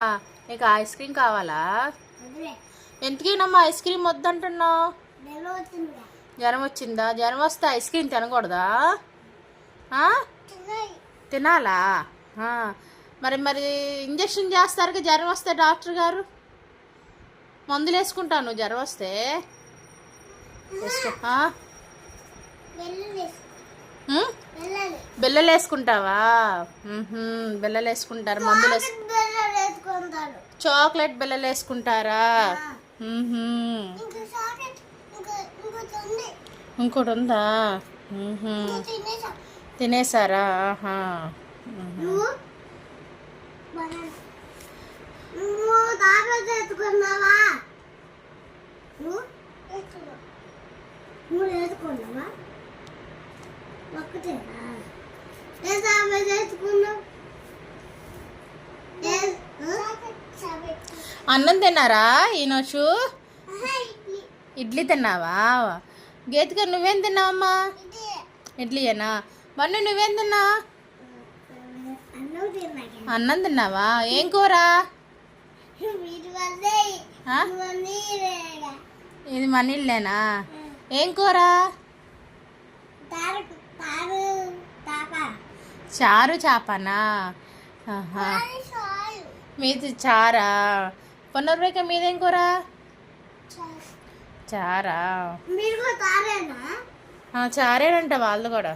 నీకు ice cream కావాలా? ఎందుకేనమ్మా ice cream వద్దంటున్నావు? జ్వరం వచ్చిందా? జ్వరం వస్తే ఐస్ క్రీమ్ తినకూడదా? తినాలా? మరి మరి ఇంజక్షన్ చేస్తారు జ్వరం వస్తే డాక్టర్ గారు. మందులు వేసుకుంటాను నువ్వు జ్వరం వస్తే. బిల్లలు వేసుకుంటావా? బిల్లలు వేసుకుంటారు. మందులు చాక్లెట్ బిల్లలు వేసుకుంటారా? ఇంకోటి ఉందా? తినేసారా? అన్నం తిన్నారా ఈనొచ్చు? ఇడ్లీ తిన్నావా? గీతగా నువ్వేం తిన్నావమ్మా? ఇడ్లీయేనా? మరి నువ్వేం తిన్నావు? అన్నం తిన్నావా? ఏం కూర? ఇది మన ఇల్లేనా? ఏం కూర? చారు చేపనా? మీది చారా? పునర్వేక మీదేం కూర? చారా? చారేనంట వాళ్ళు కూడా.